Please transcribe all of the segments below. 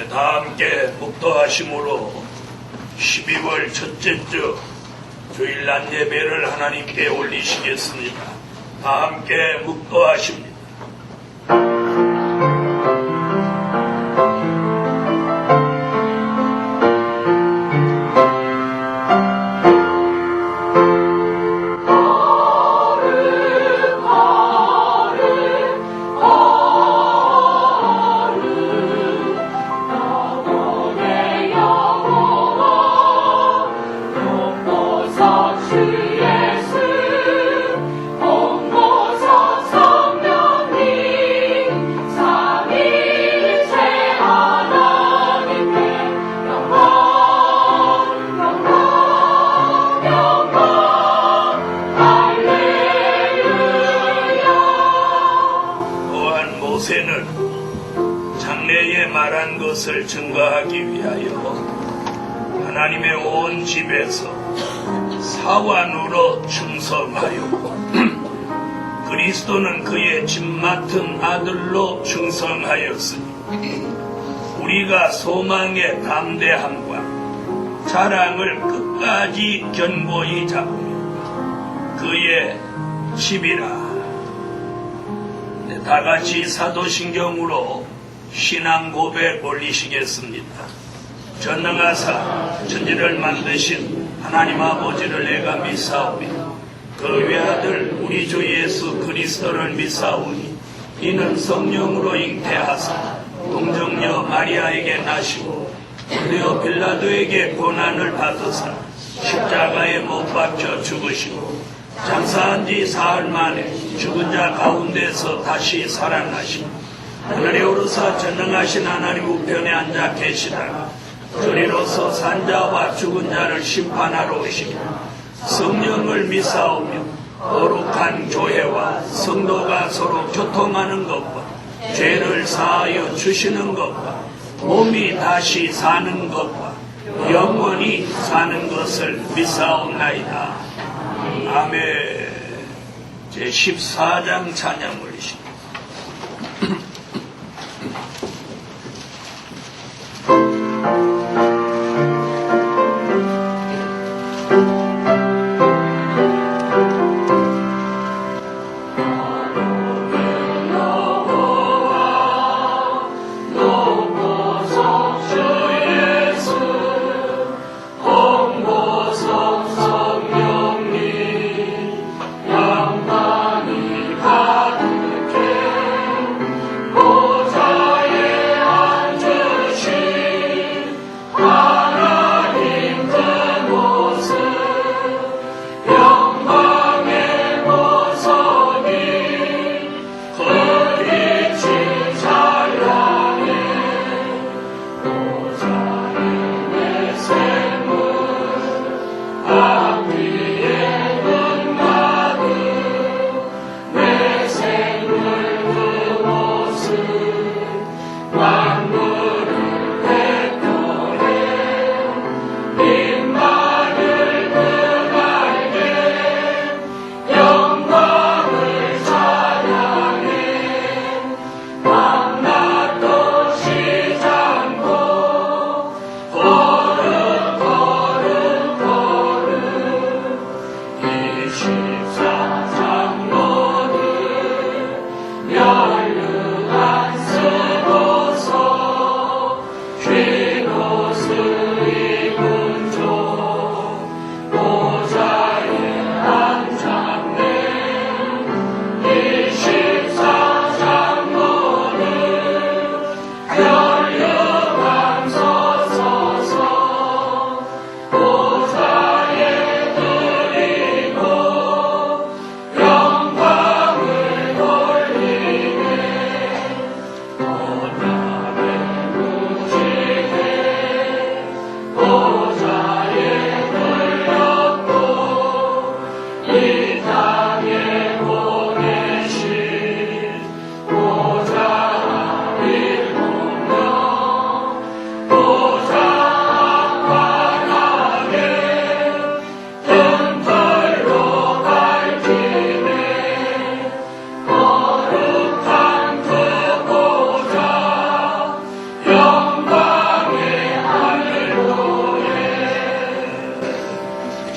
다 함께 묵도하심으로 12월 첫째 주 주일날 예배를 하나님께 올리시겠습니다. 다 함께 묵도하십니다. 모세는 장래에 말한 것을 증거하기 위하여 하나님의 온 집에서 사환으로 충성하였고 그리스도는 그의 집 맡은 아들로 충성하였으니 우리가 소망의 담대함과 자랑을 끝까지 견고히 잡으며 그의 집이라. 다 같이 사도신경으로 신앙 고백 올리시겠습니다. 전능하사 천지를 만드신 하나님 아버지를 내가 믿사오니 그 외아들 우리 주 예수 그리스도를 믿사오니 이는 성령으로 잉태하사 동정녀 마리아에게 나시고 본디오 빌라도에게 고난을 받으사 십자가에 못 박혀 죽으시고 장사한 지 사흘 만에 죽은 자 가운데서 다시 살아나시고 하늘에 오르사 전능하신 하나님 우편에 앉아 계시다가 저리로서 산자와 죽은 자를 심판하러 오시고 성령을 믿사오며 거룩한 교회와 성도가 서로 교통하는 것과 죄를 사하여 주시는 것과 몸이 다시 사는 것과 영원히 사는 것을 믿사옵나이다. 아멘. 제14장 찬양 올리십니다. 양반이 가득해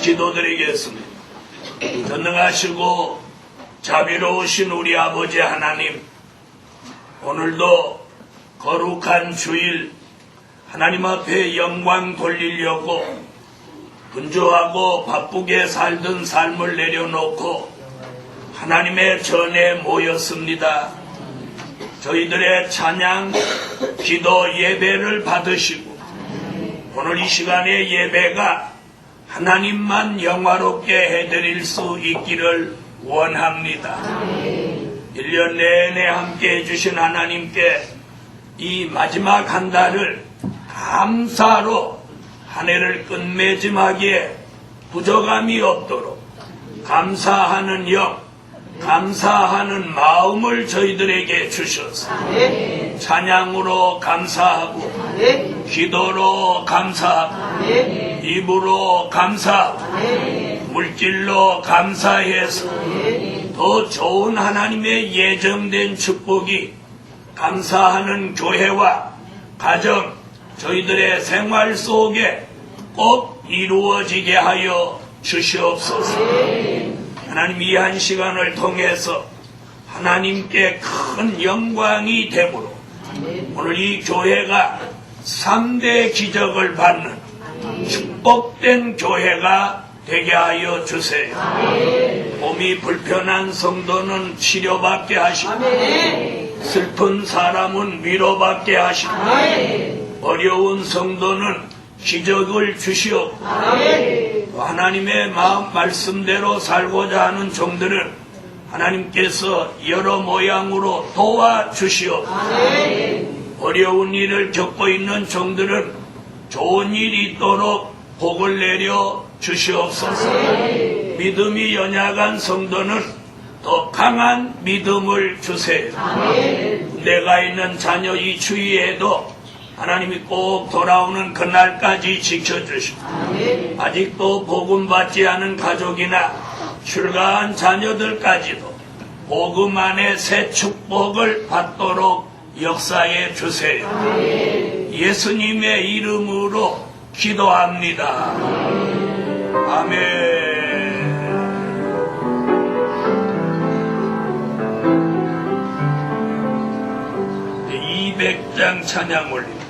기도드리겠습니다. 전능하시고 자비로우신 우리 아버지 하나님, 오늘도 거룩한 주일 하나님 앞에 영광 돌리려고 분주하고 바쁘게 살던 삶을 내려놓고 하나님의 전에 모였습니다. 저희들의 찬양, 기도 예배를 받으시고 오늘 이 시간의 예배가 하나님만 영화롭게 해드릴 수 있기를 원합니다. 1년 내내 함께 해주신 하나님께 이 마지막 한 달을 감사로 한 해를 끝맺음하기에 부족함이 없도록 감사하는 영, 감사하는 마음을 저희들에게 주셔서 찬양으로 감사하고 기도로 감사하고 입으로 감사하고 물질로 감사해서 더 좋은 하나님의 예정된 축복이 감사하는 교회와 가정, 저희들의 생활 속에 꼭 이루어지게 하여 주시옵소서. 하나님, 이 한 시간을 통해서 하나님께 큰 영광이 되므로 오늘 이 교회가 3대 기적을 받는 축복된 교회가 되게 하여 주세요. 몸이 불편한 성도는 치료받게 하시고 슬픈 사람은 위로받게 하시고 어려운 성도는 기적을 주시옵고 하나님의 마음 말씀대로 살고자 하는 종들은 하나님께서 여러 모양으로 도와주시옵고 어려운 일을 겪고 있는 종들은 좋은 일이 있도록 복을 내려 주시옵소서. 믿음이 연약한 성도는 더 강한 믿음을 주세요. 내가 있는 자녀 이 주위에도 하나님이 꼭 돌아오는 그날까지 지켜주시고 아직도 복음 받지 않은 가족이나 출가한 자녀들까지도 복음 안에 새 축복을 받도록 역사해 주세요. 예수님의 이름으로 기도합니다. 아멘. 200장 찬양 올립니다.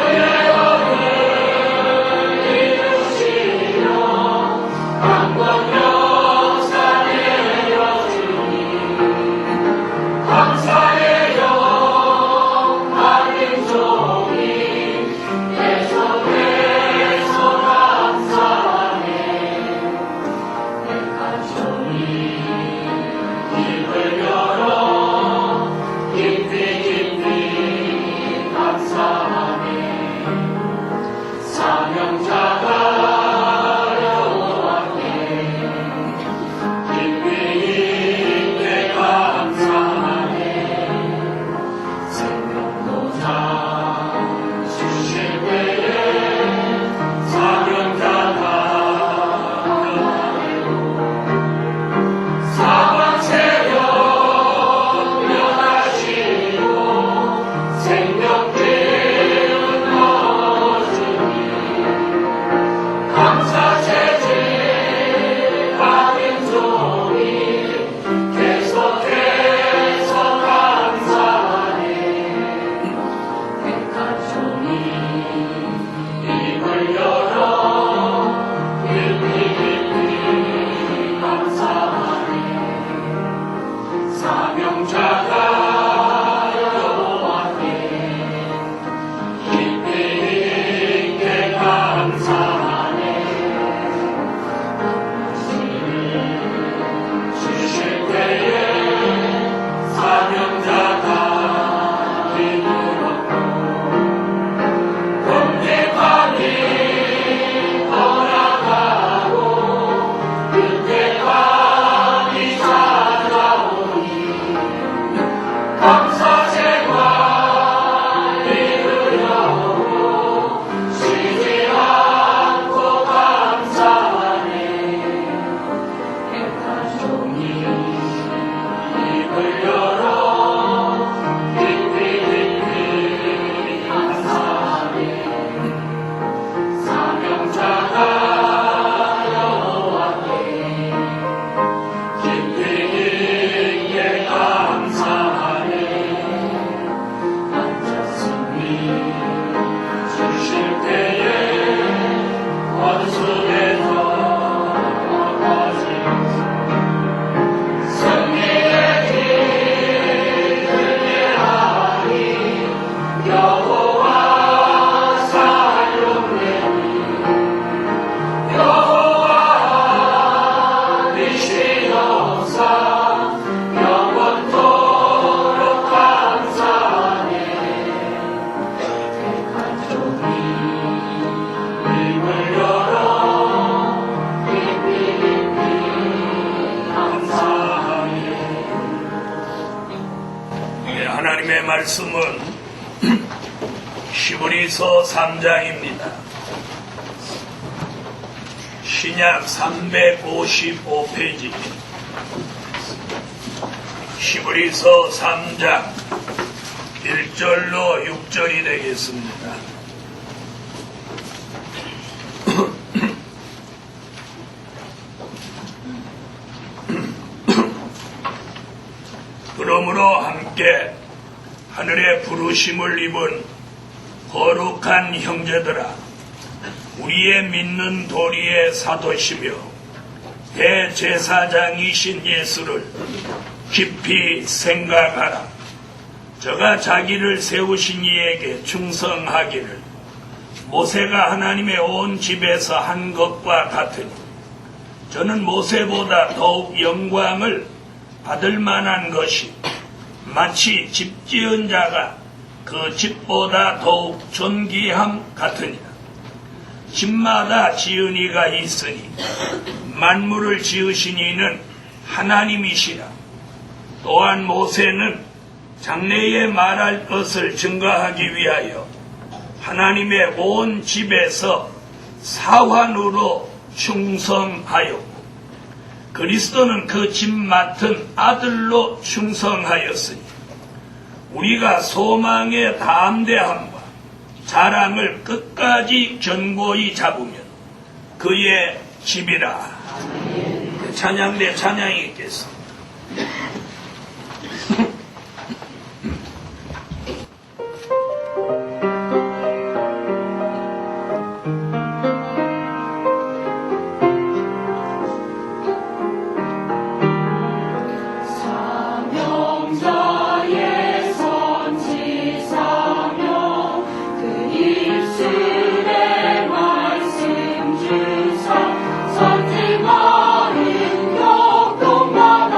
Yeah. 주실 때에 원수에서 거짓 승리의 길 그리하리 여호와 살롱내니 여호와 이시여사 영원토록 감사하네 택한 종이 입을 열어 깊이 감사하네. 네, 하나님의 말씀은 히브리서 3장입니다. 신약 355페이지입니다. 히브리서 3장 1절로 6절이 되겠습니다. 그러므로 함께 하늘의 부르심을 입은 거룩한 형제들아, 우리의 믿는 도리의 사도시며 대제사장이신 예수를 깊이 생각하라. 저가 자기를 세우신 이에게 충성하기를 모세가 하나님의 온 집에서 한 것과 같으니 저는 모세보다 더욱 영광을 받을 만한 것이 마치 집 지은 자가 그 집보다 더욱 존귀함 같으니라. 집마다 지은 이가 있으니 만물을 지으신 이는 하나님이시라. 또한 모세는 장래에 말할 것을 증거하기 위하여 하나님의 온 집에서 사환으로 충성하였고 그리스도는 그 집 맡은 아들로 충성하였으니 우리가 소망의 담대함과 자랑을 끝까지 견고히 잡으면 그의 집이라. 찬양대 찬양이 있겠습니다. 선택 많은 교통마다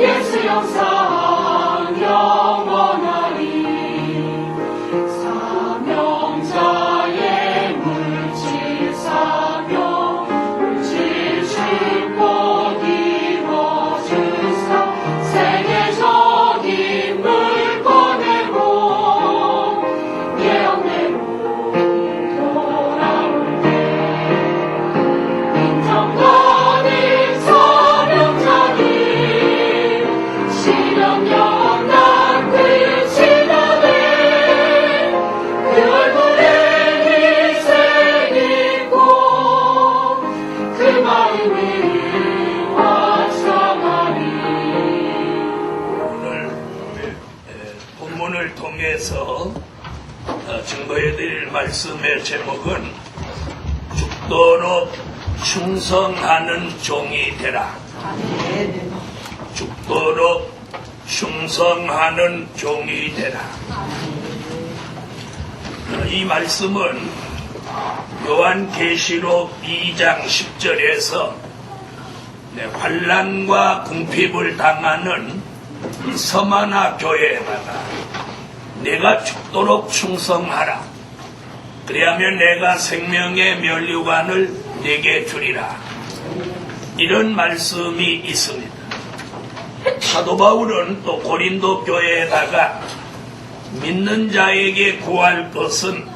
예수 영상 영원하리. 사명자의 물질 사명 물질 축복 이뤄주사 세계적인 물권으로 예언대로 돌아올 때 인정받은 사명자니 시련령 난 끝이 나네. 그 얼굴에 희생 있고 그 마음이 화창하리. 오늘 본문을 통해서 증거해드릴 말씀의 제목은 죽도록 충성하는 종이 되라. 죽도록 충성하는 종이 되라. 이 말씀은 요한계시록 2장 10절에서 환난과 궁핍을 당하는 이 서마나 교회에다가 내가 죽도록 충성하라. 그리하면 내가 생명의 면류관을 내게 주리라. 이런 말씀이 있습니다. 사도 바울은 또 고린도 교회에다가 믿는 자에게 구할 것은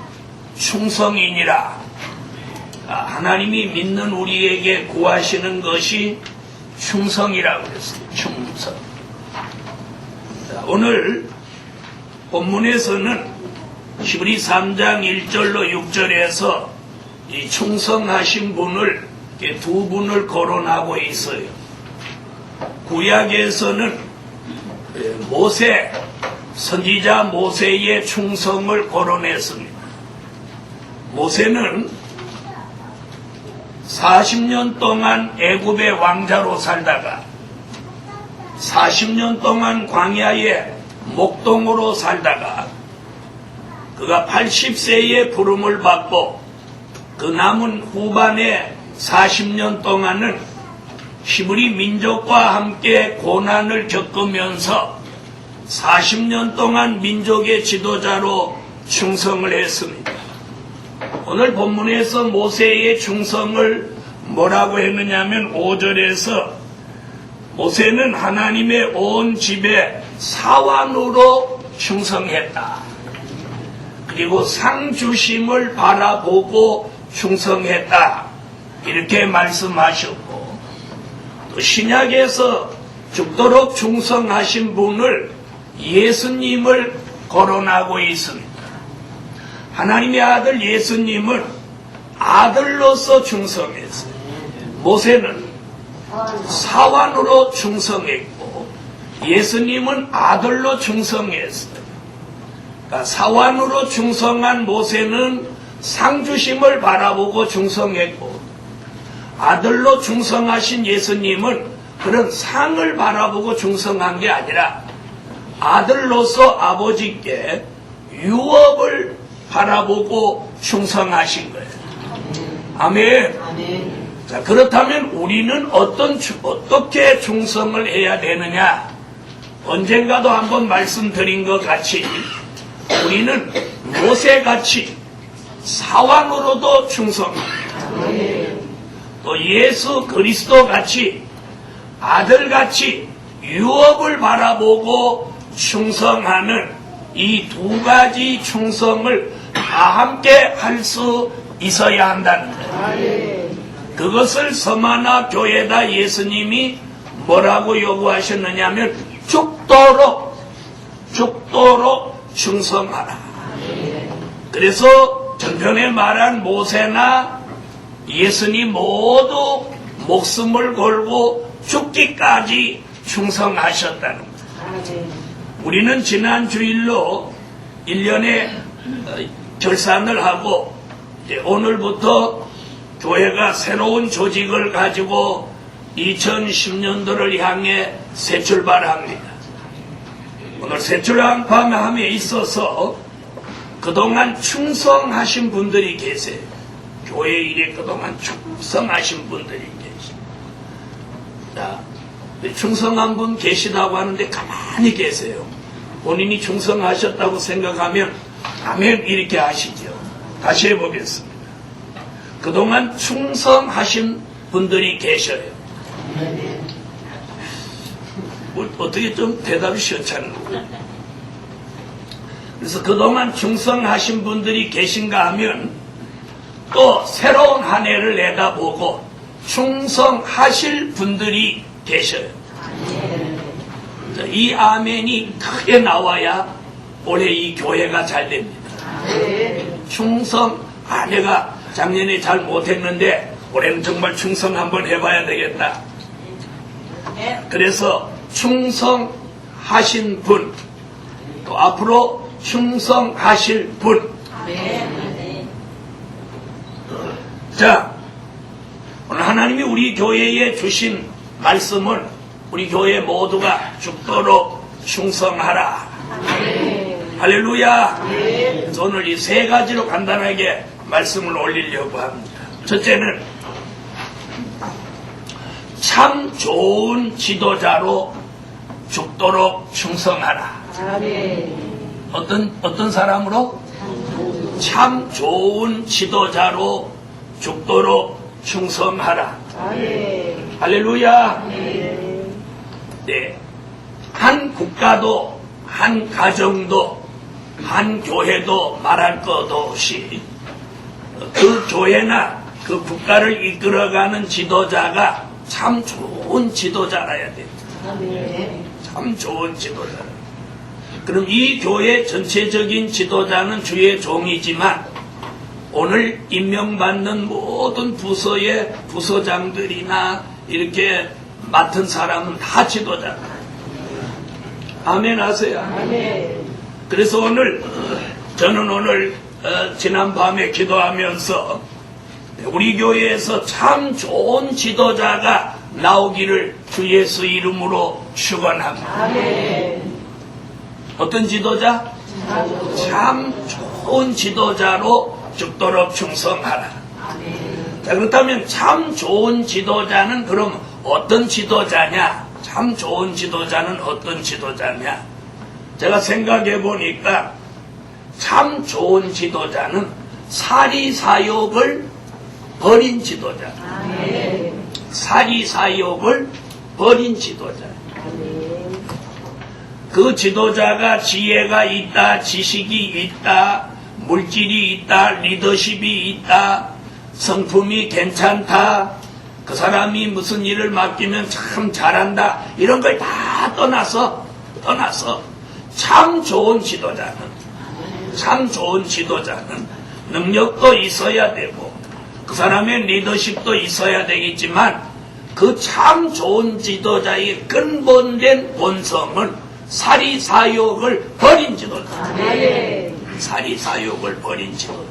충성이니라. 하나님이 믿는 우리에게 구하시는 것이 충성이라고 했습니다. 충성. 오늘 본문에서는 히브리 3장 1절로 6절에서 이 충성하신 분을 두 분을 거론하고 있어요. 구약에서는 모세, 선지자 모세의 충성을 거론했습니다. 모세는 40년 동안 애굽의 왕자로 살다가 40년 동안 광야의 목동으로 살다가 그가 80세에 부름을 받고 그 남은 후반에 40년 동안은 히브리 민족과 함께 고난을 겪으면서 40년 동안 민족의 지도자로 충성을 했습니다. 오늘 본문에서 모세의 충성을 뭐라고 했느냐면 5절에서 모세는 하나님의 온 집에 사환으로 충성했다. 그리고 상 주심을 바라보고 충성했다. 이렇게 말씀하셨고, 또 신약에서 죽도록 충성하신 분을 예수님을 거론하고 있습니다. 하나님의 아들 예수님은 아들로서 충성했어요. 모세는 사환으로 충성했고 예수님은 아들로 충성했어요. 그러니까 사환으로 충성한 모세는 상주심을 바라보고 충성했고 아들로 충성하신 예수님은 그런 상을 바라보고 충성한 게 아니라 아들로서 아버지께 유업을 바라보고 충성하신 거예요. 아멘. 자, 그렇다면 우리는 어떻게 충성을 해야 되느냐? 언젠가도 한번 말씀드린 것 같이 우리는 모세같이 사왕으로도 충성합니다. 또 예수 그리스도같이 아들같이 유업을 바라보고 충성하는 이 두 가지 충성을 다 함께 할 수 있어야 한다는 거예요. 그것을 서마나 교회다 예수님이 뭐라고 요구하셨느냐면 죽도록 충성하라. 그래서 전편에 말한 모세나 예수님 모두 목숨을 걸고 죽기까지 충성하셨다는 거예요. 우리는 지난 주일로 1년에 결산을 하고 오늘부터 교회가 새로운 조직을 가지고 2010년도를 향해 새 출발합니다. 오늘 새 출발함에 있어서 그동안 충성하신 분들이 계세요. 교회 일에 그동안 충성하신 분들이 계세요. 자, 충성한 분 계시다고 하는데 가만히 계세요. 본인이 충성하셨다고 생각하면 아멘 이렇게 하시죠. 다시 해보겠습니다. 그동안 충성하신 분들이 계셔요. 어떻게 좀 대답이 시원찮은 거예요. 그래서 그동안 충성하신 분들이 계신가 하면 또 새로운 한 해를 내다보고 충성하실 분들이 계셔요. 이 아멘이 크게 나와야 올해 이 교회가 잘 됩니다. 충성, 내가 작년에 잘 못했는데 올해는 정말 충성 한번 해봐야 되겠다. 그래서 충성하신 분, 또 앞으로 충성하실 분. 자, 오늘 하나님이 우리 교회에 주신 말씀은 우리 교회 모두가 죽도록 충성하라. 할렐루야. 그래서 오늘 이 세 가지로 간단하게 말씀을 올리려고 합니다. 첫째는 참 좋은 지도자로 죽도록 충성하라. 어떤 사람으로? 참 좋은 지도자로 죽도록 충성하라. 할렐루야. 네. 한 국가도, 한 가정도, 한 교회도 말할 것 없이 그 교회나 그 국가를 이끌어가는 지도자가 참 좋은 지도자라야 됩니다. 참 좋은 지도자. 그럼 이 교회 전체적인 지도자는 주의 종이지만 오늘 임명받는 모든 부서의 부서장들이나 이렇게 맡은 사람은 다 지도자. 아멘 하세요. 아멘. 그래서 저는 오늘 지난 밤에 기도하면서 우리 교회에서 참 좋은 지도자가 나오기를 주 예수 이름으로 축원합니다. 아멘. 어떤 지도자? 참 좋은 지도자로 죽도록 충성하라. 아멘. 자, 그렇다면 참 좋은 지도자는 그럼 어떤 지도자냐? 참 좋은 지도자는 어떤 지도자냐? 제가 생각해 보니까 참 좋은 지도자는 사리사욕을 버린 지도자. 아멘. 사리사욕을 버린 지도자. 아멘. 그 지도자가 지혜가 있다, 지식이 있다, 물질이 있다, 리더십이 있다, 성품이 괜찮다, 그 사람이 무슨 일을 맡기면 참 잘한다, 이런 걸 다 떠나서 참 좋은 지도자는 능력도 있어야 되고 그 사람의 리더십도 있어야 되겠지만 그 참 좋은 지도자의 근본된 본성은 사리사욕을 버린 지도자. 사리사욕을 버린 지도자.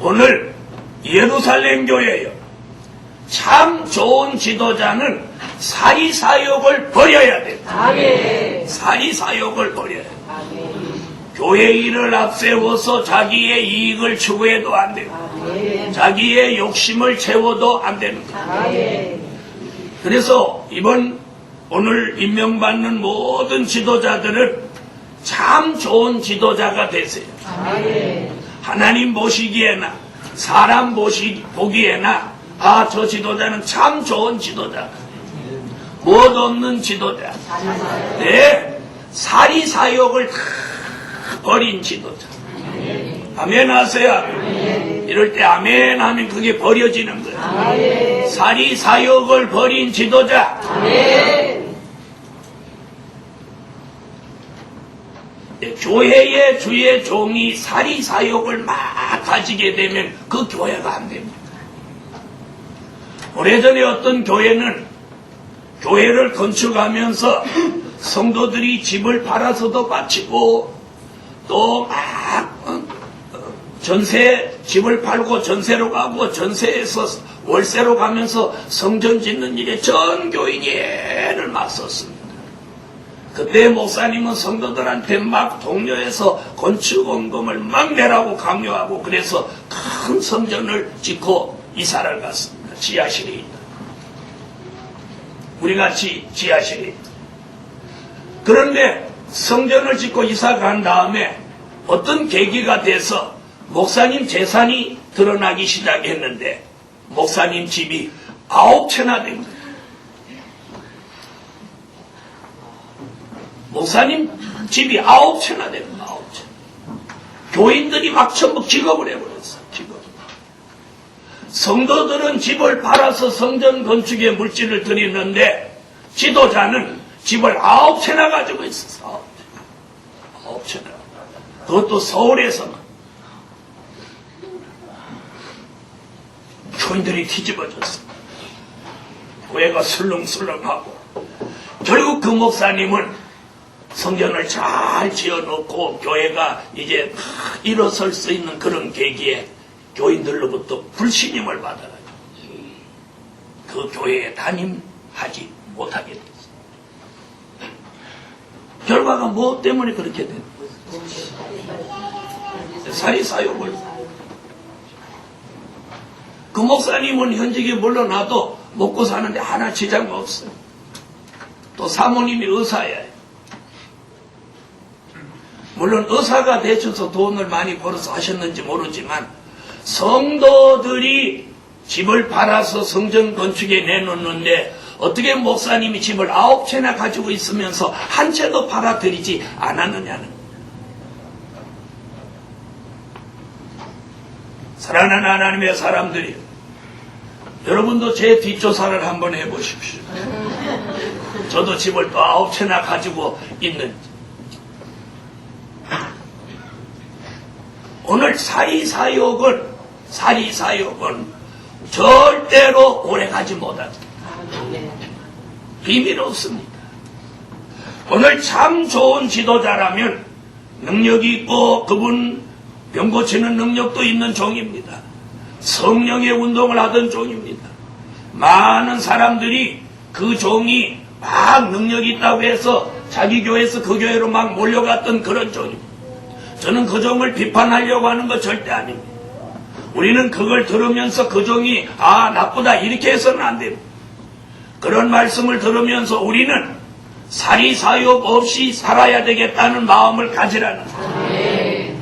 오늘 예루살렘 교회요. 참 좋은 지도자는 사리사욕을 버려야 됩니다. 사리사욕을 버려야 됩니다. 교회 일을 앞세워서 자기의 이익을 추구해도 안 되고 자기의 욕심을 채워도 안 됩니다. 그래서 오늘 임명받는 모든 지도자들은 참 좋은 지도자가 되세요. 하나님 보시기에나 사람 보기에나 저 지도자는 참 좋은 지도자, 못 없는 지도자. 네, 사리사욕을 다 버린 지도자. 아멘 하세요. 이럴 때 아멘 하면 그게 버려지는 거예요. 사리사욕을 버린 지도자. 네, 교회의 주의 종이 사리사욕을 막 가지게 되면 그 교회가 안 됩니다. 오래전에 어떤 교회는 교회를 건축하면서 성도들이 집을 팔아서도 바치고 또 막 집을 팔고 전세로 가고 전세에서 월세로 가면서 성전 짓는 일에 전 교인이 애를 막 썼습니다. 그때 목사님은 성도들한테 막 독려해서 건축원금을 막 내라고 강요하고 그래서 큰 성전을 짓고 이사를 갔습니다. 지하실에 있다. 우리같이 지하셔야 됩니다. 그런데 성전을 짓고 이사 간 다음에 어떤 계기가 돼서 목사님 재산이 드러나기 시작했는데 목사님 집이 9채나 됩니다. 목사님 집이 9채나 됩니다. 9채. 교인들이 막 전부 기겁을 해버렸어요. 기겁. 성도들은 집을 팔아서 성전 건축에 물질을 드리는데 지도자는 집을 9채나 가지고 있었어. 9채나. 그것도 서울에서만. 교인들이 뒤집어졌어. 교회가 술렁술렁하고 결국 그 목사님은 성전을 잘 지어놓고 교회가 이제 일어설 수 있는 그런 계기에 교인들로부터 불신임을 받아가지고 그 교회에 담임하지 못하게 됐어요. 결과가 뭐 때문에 그렇게 된 거예요? 사리사욕을. 그 목사님은 현직에 물러나도 먹고 사는데 하나 지장 없어요. 또 사모님이 의사예요. 물론 의사가 되셔서 돈을 많이 벌어서 하셨는지 모르지만 성도들이 집을 팔아서 성전 건축에 내놓는데 어떻게 목사님이 집을 9채나 가지고 있으면서 한 채도 팔아드리지 않았느냐는. 사랑하는 하나님의 사람들이, 여러분도 제 뒷조사를 한번 해보십시오. 저도 집을 또 9채나 가지고 있는지. 오늘 사리사욕은 절대로 오래가지 못합니다. 비밀 없습니다. 오늘 참 좋은 지도자라면 능력이 있고 그분 병 고치는 능력도 있는 종입니다. 성령의 운동을 하던 종입니다. 많은 사람들이 그 종이 막 능력이 있다고 해서 자기 교회에서 그 교회로 막 몰려갔던 그런 종입니다. 저는 그 종을 비판하려고 하는 거 절대 아닙니다. 우리는 그걸 들으면서 그 종이 나쁘다 이렇게 해서는 안 됩니다. 그런 말씀을 들으면서 우리는 사리사욕 없이 살아야 되겠다는 마음을 가지라는 거예요.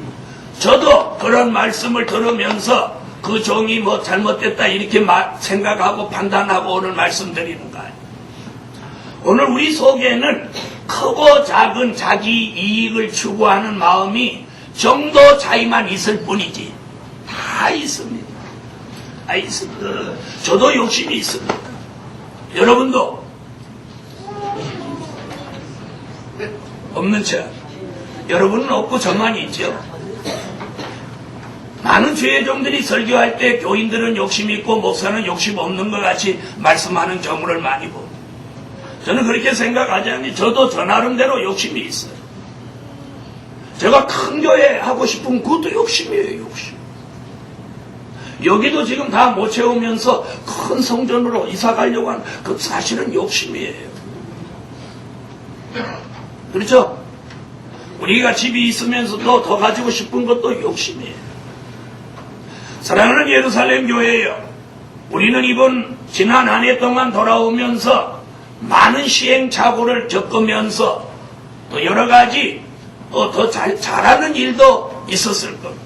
저도 그런 말씀을 들으면서 그 종이 뭐 잘못됐다 이렇게 생각하고 판단하고 오늘 말씀드리는 거예요. 오늘 우리 속에는 크고 작은 자기 이익을 추구하는 마음이 정도 차이만 있을 뿐이지 다 있습니다. 다 있습니다. 저도 욕심이 있습니다. 여러분도 없는 척. 여러분은 없고 저만 있죠. 많은 주의 종들이 설교할 때 교인들은 욕심이 있고 목사는 욕심 없는 것 같이 말씀하는 경우를 많이 봅니다. 저는 그렇게 생각하지 않니. 저도 저 나름대로 욕심이 있어요. 제가 큰 교회 하고 싶으면 그것도 욕심이에요. 욕심. 여기도 지금 다 못 채우면서 큰 성전으로 이사 가려고 하는 그 사실은 욕심이에요. 그렇죠? 우리가 집이 있으면서도 더 가지고 싶은 것도 욕심이에요. 사랑하는 예루살렘 교회예요. 우리는 이번 지난 한 해 동안 돌아오면서 많은 시행착오를 겪으면서 또 여러 가지 더 잘하는 일도 있었을 겁니다.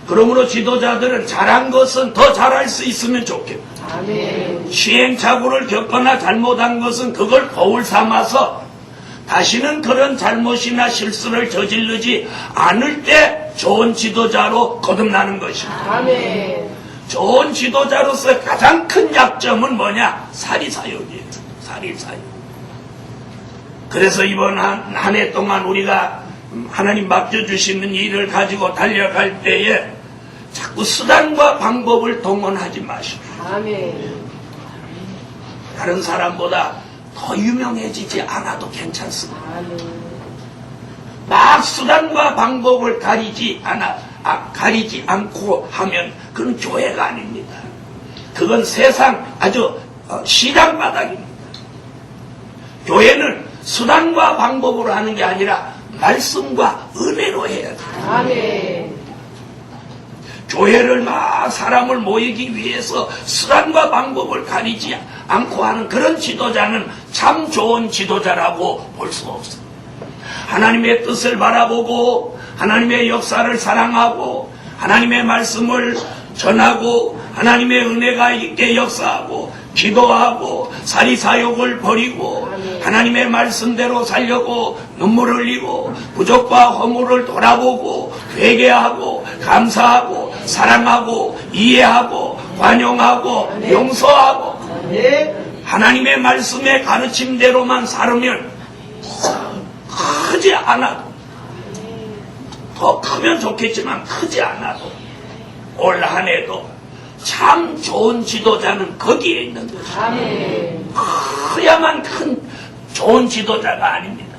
그러므로 지도자들은 잘한 것은 더 잘할 수 있으면 좋겠다. 아멘. 시행착오를 겪거나 잘못한 것은 그걸 거울 삼아서 다시는 그런 잘못이나 실수를 저지르지 않을 때 좋은 지도자로 거듭나는 것입니다. 아멘. 좋은 지도자로서 가장 큰 약점은 뭐냐? 사리사욕이에요. 사리사욕. 그래서 이번 한 해 동안 우리가 하나님 맡겨주시는 일을 가지고 달려갈 때에 자꾸 수단과 방법을 동원하지 마시고 아멘. 다른 사람보다 더 유명해지지 않아도 괜찮습니다. 아멘. 막 수단과 방법을 가리지 않고 하면 그건 교회가 아닙니다. 그건 세상 아주 시장 바닥입니다. 교회는 수단과 방법으로 하는 게 아니라 말씀과 은혜로 해야 돼요. 아멘. 교회를 막 사람을 모이기 위해서 수단과 방법을 가리지 않고 하는 그런 지도자는 참 좋은 지도자라고 볼 수 없습니다. 하나님의 뜻을 바라보고 하나님의 역사를 사랑하고 하나님의 말씀을 전하고 하나님의 은혜가 있게 역사하고 기도하고 사리사욕을 버리고 하나님의 말씀대로 살려고 눈물 흘리고 부족과 허물을 돌아보고 회개하고 감사하고 사랑하고 이해하고 관용하고 용서하고 하나님의 말씀의 가르침대로만 살으면 크지 않아도 더 크면 좋겠지만 크지 않아도 올 한 해도 참 좋은 지도자는 거기에 있는 것입니다. 커야만 큰 좋은 지도자가 아닙니다.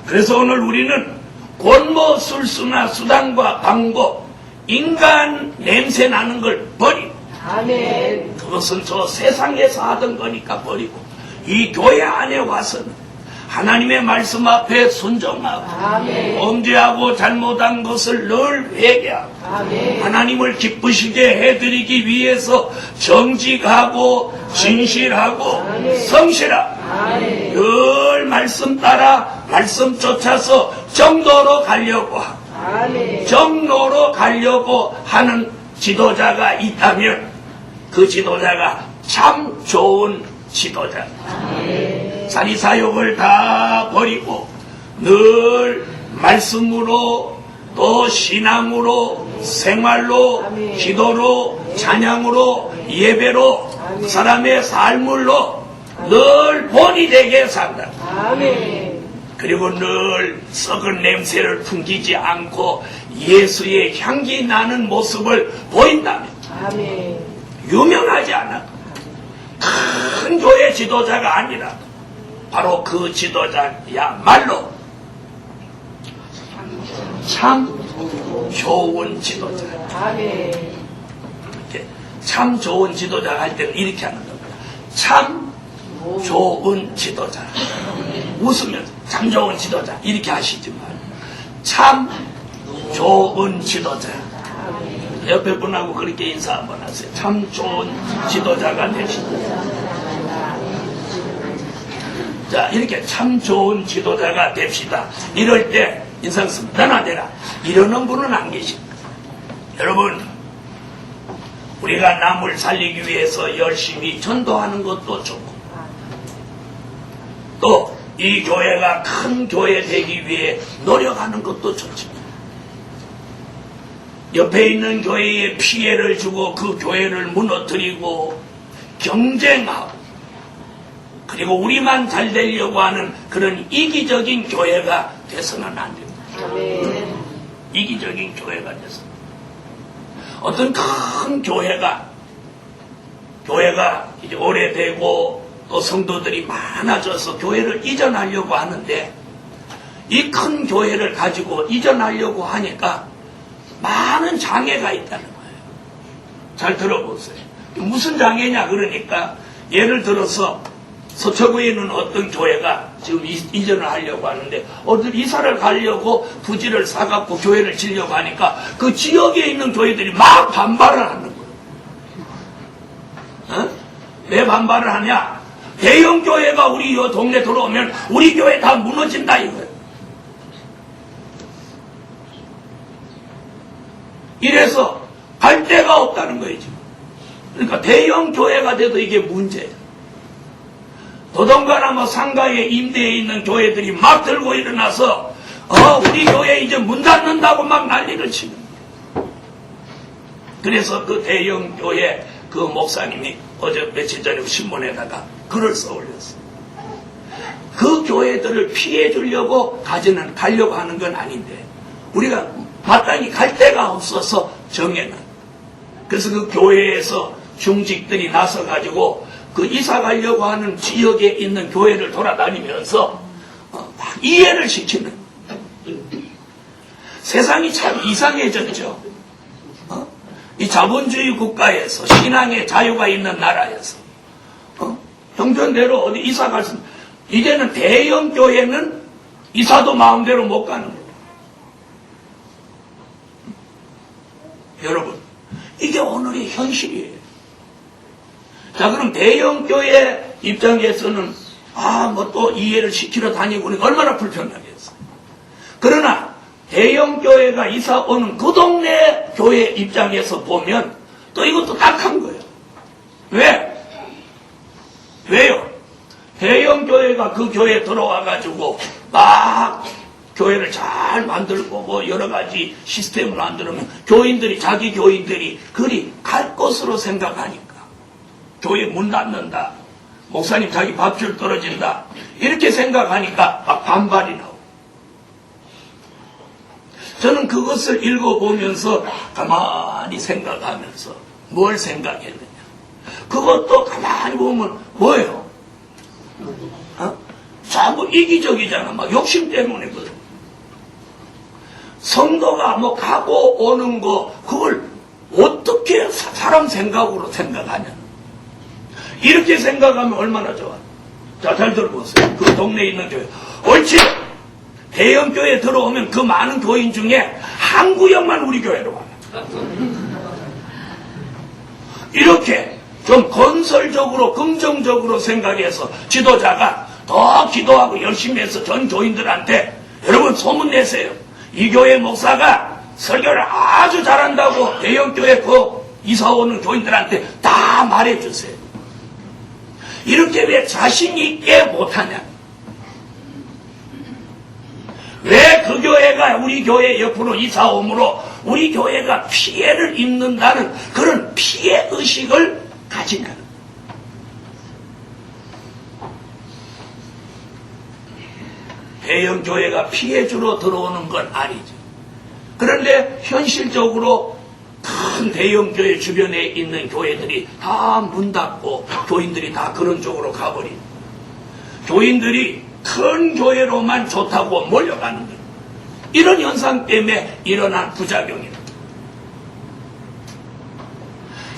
그래서 오늘 우리는 권모 술수나 수단과 방법, 인간 냄새 나는 걸 버리고 그것은 저 세상에서 하던 거니까 버리고 이 교회 안에 와서는 하나님의 말씀 앞에 순종하고 범죄하고 잘못한 것을 늘 회개하고 하나님을 기쁘시게 해드리기 위해서 정직하고 진실하고 성실하고 늘 말씀 따라 말씀 쫓아서 정도로 가려고 하고 정로로 가려고 하는 지도자가 있다면 그 지도자가 참 좋은 지도자입니다. 사리사욕을 다 버리고 늘 말씀으로 또 신앙으로 생활로 기도로 찬양으로 예배로 그 사람의 삶으로 늘 본이 되게 산다. 그리고 늘 썩은 냄새를 풍기지 않고 예수의 향기 나는 모습을 보인다면 유명하지 않아도 큰 교회 지도자가 아니라 바로 그 지도자야말로 참 좋은 지도자. 이렇게 참 좋은 지도자 할 때는 이렇게 하는 겁니다. 참 좋은 지도자. 웃으면서 참 좋은 지도자 이렇게 하시지만 참 좋은 지도자. 옆에 분하고 그렇게 인사 한번 하세요. 참 좋은 지도자가 되시다. 자, 이렇게 참 좋은 지도자가 됩시다. 이럴 때 인상 쓰면 너나 되라. 이러는 분은 안 계십니다. 여러분, 우리가 남을 살리기 위해서 열심히 전도하는 것도 좋고 또 이 교회가 큰 교회 되기 위해 노력하는 것도 좋지만 옆에 있는 교회에 피해를 주고 그 교회를 무너뜨리고 경쟁하고 그리고 우리만 잘 되려고 하는 그런 이기적인 교회가 돼서는 안 됩니다. 이기적인 교회가 돼서 어떤 큰 교회가 이제 오래되고 또 성도들이 많아져서 교회를 이전하려고 하는데 이 큰 교회를 가지고 이전하려고 하니까 많은 장애가 있다는 거예요. 잘 들어보세요. 무슨 장애냐 그러니까 예를 들어서 서초구에 있는 어떤 교회가 지금 이전을 하려고 하는데 어디 이사를 가려고 부지를 사갖고 교회를 지려고 하니까 그 지역에 있는 교회들이 막 반발을 하는 거예요. 왜 반발을 하냐? 대형 교회가 우리 이 동네 들어오면 우리 교회 다 무너진다 이거예요. 이래서 갈 데가 없다는 거예요 지금. 그러니까 대형 교회가 돼도 이게 문제예요. 도동가나 뭐 상가에 임대해 있는 교회들이 막 들고 일어나서 우리 교회 이제 문 닫는다고 막 난리를 치는 거예요. 그래서 그 대형 교회 그 목사님이 어제 며칠 전에 신문에다가 글을 써올렸어요. 그 교회들을 피해 주려고 가려고 하는 건 아닌데 우리가 마땅히 갈 데가 없어서 정해는. 그래서 그 교회에서 중직들이 나서가지고 그 이사 가려고 하는 지역에 있는 교회를 돌아다니면서 막 이해를 시키는. 세상이 참 이상해졌죠. 이 자본주의 국가에서 신앙의 자유가 있는 나라에서 형편대로 어디 이사 갈 수 이제는 대형 교회는 이사도 마음대로 못 가는 거예요. 여러분 이게 오늘의 현실이에요. 자, 그럼 대형교회 입장에서는 뭐 또 이해를 시키러 다니고 그러니까 얼마나 불편하겠어요. 그러나 대형교회가 이사 오는 그 동네 교회 입장에서 보면 또 이것도 딱한 거예요. 왜요? 대형교회가 그 교회에 들어와가지고 막 교회를 잘 만들고 뭐 여러 가지 시스템을 만들면 자기 교인들이 그리 갈 것으로 생각하니까 교회 문 닫는다, 목사님 자기 밥줄 떨어진다 이렇게 생각하니까 막 반발이 나오고, 저는 그것을 읽어보면서 가만히 생각하면서 뭘 생각했느냐, 그것도 가만히 보면 뭐예요? 자꾸 이기적이잖아. 막 욕심 때문이거든. 성도가 뭐 가고 오는 거 그걸 어떻게 사람 생각으로 생각하냐, 이렇게 생각하면 얼마나 좋아. 자, 잘 들어보세요. 그 동네에 있는 교회 옳지. 대형교회에 들어오면 그 많은 교인 중에 한 구역만 우리 교회로 와. 이렇게 좀 건설적으로 긍정적으로 생각해서 지도자가 더 기도하고 열심히 해서 전 교인들한테 여러분 소문내세요. 이 교회 목사가 설교를 아주 잘한다고 대형교회 그 이사오는 교인들한테 다 말해주세요. 이렇게 왜 자신 있게 못하냐? 왜 그 교회가 우리 교회 옆으로 이사옴으로 우리 교회가 피해를 입는다는 그런 피해의식을 가지냐? 대형교회가 피해주러 들어오는 건 아니죠. 그런데 현실적으로 큰 대형교회 주변에 있는 교회들이 다 문 닫고 교인들이 다 그런 쪽으로 가버린, 교인들이 큰 교회로만 좋다고 몰려가는 거예요. 이런 현상 때문에 일어난 부작용입니다.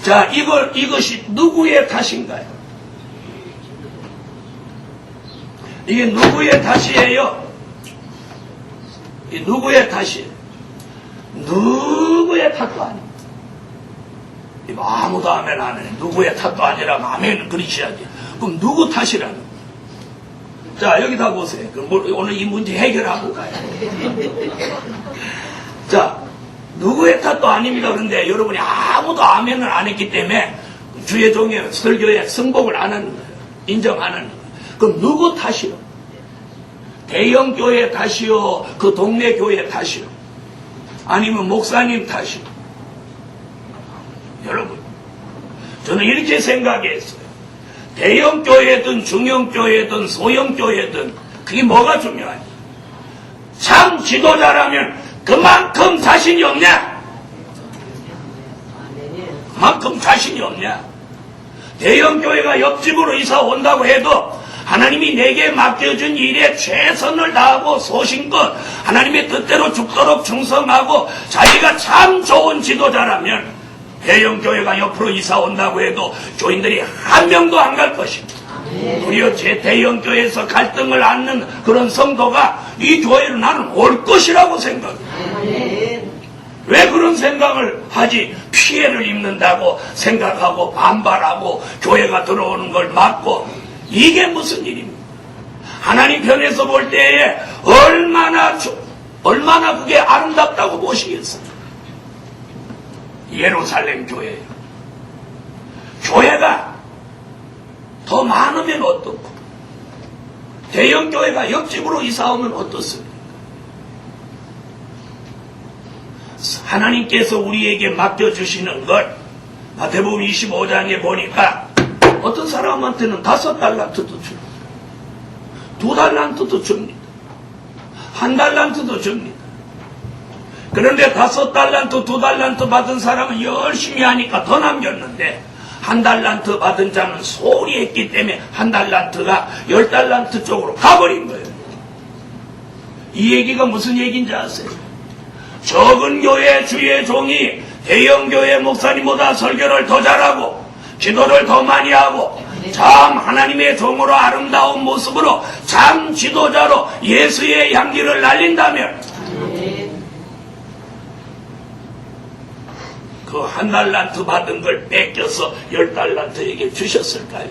자, 이것이 누구의 탓인가요? 이게 누구의 탓이에요? 이 누구의 탓이에요? 누구의 탓도 아닙니다. 아무도 아멘 안 해. 누구의 탓도 아니라면 아멘은 그리셔야지. 그럼 누구 탓이라는 거예요? 자, 여기다 보세요. 그럼 오늘 이 문제 해결하고 가요. 자, 누구의 탓도 아닙니다. 그런데 여러분이 아무도 아멘을 안 했기 때문에 주의 종의 설교에 승복을 안 하는 거예요. 인정 안 하는 거예요. 그럼 누구 탓이요? 대형교회 탓이요? 그 동네 교회 탓이요? 아니면 목사님 탓이요? 여러분, 저는 이렇게 생각했어요. 대형교회든 중형교회든 소형교회든 그게 뭐가 중요하냐? 참 지도자라면 그만큼 자신이 없냐? 그만큼 자신이 없냐? 대형교회가 옆집으로 이사 온다고 해도 하나님이 내게 맡겨준 일에 최선을 다하고 소신껏 하나님의 뜻대로 죽도록 충성하고 자기가 참 좋은 지도자라면 대형교회가 옆으로 이사 온다고 해도 교인들이 한 명도 안 갈 것입니다. 도리어 제 대형교회에서 갈등을 안는 그런 성도가 이 교회로 나는 올 것이라고 생각해요. 왜 그런 생각을 하지? 피해를 입는다고 생각하고 반발하고 교회가 들어오는 걸 막고, 이게 무슨 일입니까? 하나님 편에서 볼 때에 얼마나 그게 아름답다고 보시겠어요? 예루살렘 교회예요. 교회가 더 많으면 어떻고 대형교회가 옆집으로 이사오면 어떻습니까? 하나님께서 우리에게 맡겨주시는 걸 마태복음 25장에 보니까 어떤 사람한테는 5달란트도 줍니다. 2달란트도 줍니다. 1달란트도 줍니다. 그런데 5달란트, 2달란트 받은 사람은 열심히 하니까 더 남겼는데 1달란트 받은 자는 소홀히 했기 때문에 1달란트가 10달란트 쪽으로 가버린 거예요. 이 얘기가 무슨 얘기인지 아세요? 적은 교회 주의 종이 대형 교회 목사님보다 설교를 더 잘하고 기도를 더 많이 하고 참 하나님의 종으로 아름다운 모습으로 참 지도자로 예수의 향기를 날린다면 그 1달란트 받은 걸 뺏겨서 10달란트에게 주셨을까요?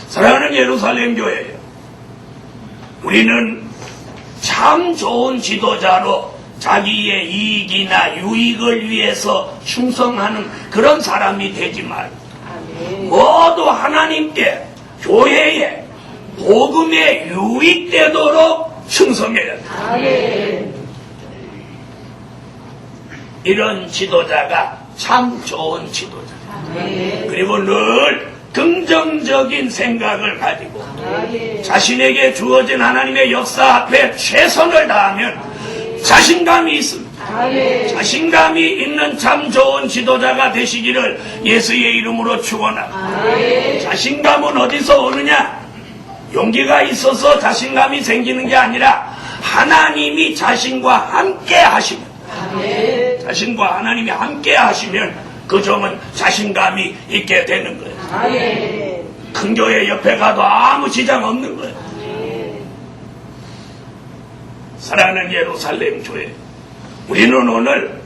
사랑하는 예루살렘 교회예요. 우리는 참 좋은 지도자로 자기의 이익이나 유익을 위해서 충성하는 그런 사람이 되지 말고 모두 하나님께 교회에 복음에 유익되도록 충성해야 돼. 이런 지도자가 참 좋은 지도자. 그리고 늘 긍정적인 생각을 가지고 자신에게 주어진 하나님의 역사 앞에 최선을 다하면 자신감이 있습니다. 자신감이 있는 참 좋은 지도자가 되시기를 예수의 이름으로 축원합니다. 자신감은 어디서 오느냐? 용기가 있어서 자신감이 생기는 게 아니라 하나님이 자신과 함께 하시면, 자신과 하나님이 함께 하시면 그 점은 자신감이 있게 되는 거예요. 큰 교회 옆에 가도 아무 지장 없는 거예요. 사랑하는 예루살렘 교회, 우리는 오늘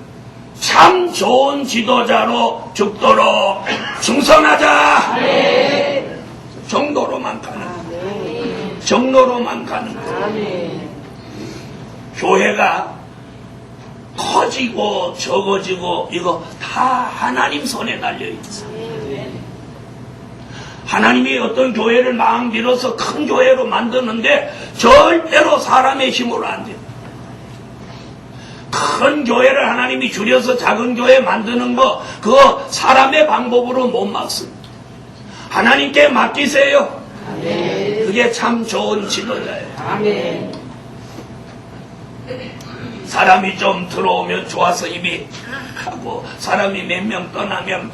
참 좋은 지도자로 죽도록 충성하자. 정도로만 가는 거예요. 정도로만 가는 거예요. 교회가 커지고 적어지고 이거 다 하나님 손에 달려있어요. 하나님이 어떤 교회를 막 밀어서 큰 교회로 만드는데 절대로 사람의 힘으로 안 돼요. 큰 교회를 하나님이 줄여서 작은 교회 만드는 거 그거 사람의 방법으로 못 막습니다. 하나님께 맡기세요. 그게 참 좋은 지도자예요. 사람이 좀 들어오면 좋아서 입이 하고 사람이 몇 명 떠나면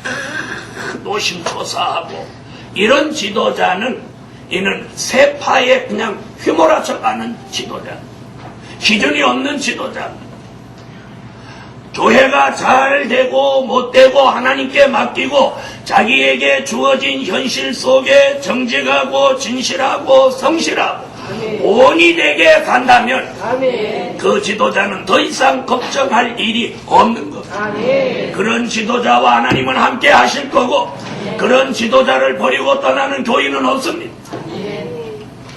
노심초사하고 이런 지도자는 이는 세파에 그냥 휘몰아쳐 가는 지도자, 기준이 없는 지도자. 교회가 잘 되고 못 되고 하나님께 맡기고 자기에게 주어진 현실 속에 정직하고 진실하고 성실하고 온이 되게 간다면 그 지도자는 더 이상 걱정할 일이 없는 것. 그런 지도자와 하나님은 함께 하실 거고 그런 지도자를 버리고 떠나는 교인은 없습니다.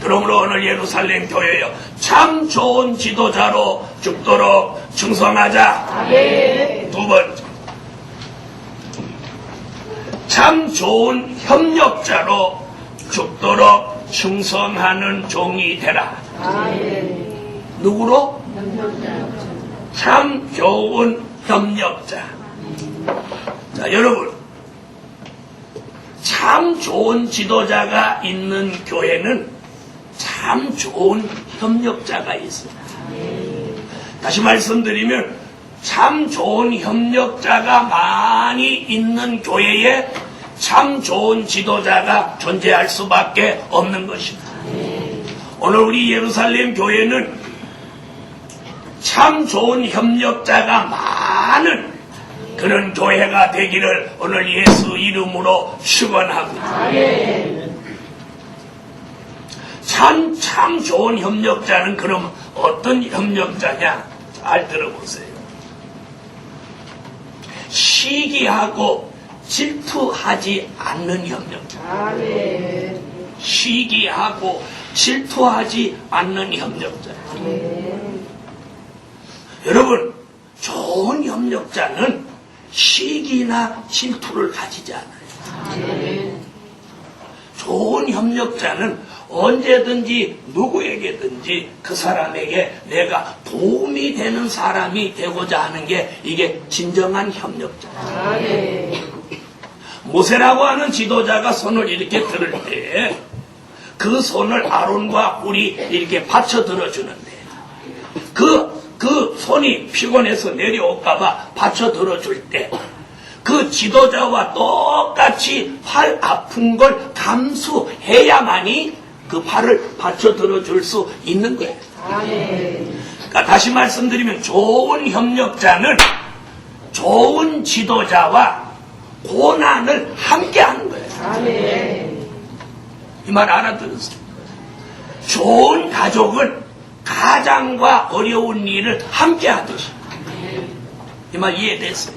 그러므로 오늘 예루살렘 교회여 참 좋은 지도자로 죽도록 충성하자. 두 번째, 참 좋은 협력자로 죽도록 충성하는 종이 되라. 누구로? 참 좋은 협력자. 자, 여러분, 참 좋은 지도자가 있는 교회는 참 좋은 협력자가 있습니다. 다시 말씀드리면 참 좋은 협력자가 많이 있는 교회에 참 좋은 지도자가 존재할 수밖에 없는 것입니다. 오늘 우리 예루살렘 교회는 참 좋은 협력자가 많은 그런 교회가 되기를 오늘 예수 이름으로 축원합니다. 참 좋은 협력자는 그럼 어떤 협력자냐? 잘 들어보세요. 시기하고 질투하지 않는 협력자. 시기하고 질투하지 않는 협력자. 여러분, 좋은 협력자는 시기나 질투를 가지지 않아요. 좋은 협력자는 언제든지 누구에게든지 그 사람에게 내가 도움이 되는 사람이 되고자 하는 게 이게 진정한 협력자예요. 모세라고 하는 지도자가 손을 이렇게 들을 때 그 손을 아론과 꿀이 이렇게 받쳐 들어주는데 그 손이 피곤해서 내려올까봐 받쳐 들어줄 때 그 지도자와 똑같이 팔 아픈 걸 감수해야만이 그 팔을 받쳐 들어줄 수 있는 거예요. 그러니까 다시 말씀드리면 좋은 협력자는 좋은 지도자와 고난을 함께 하는 거예요. 이 말 알아들었어요? 좋은 가족은 가장과 어려운 일을 함께 하듯이 이 말 이해됐어요?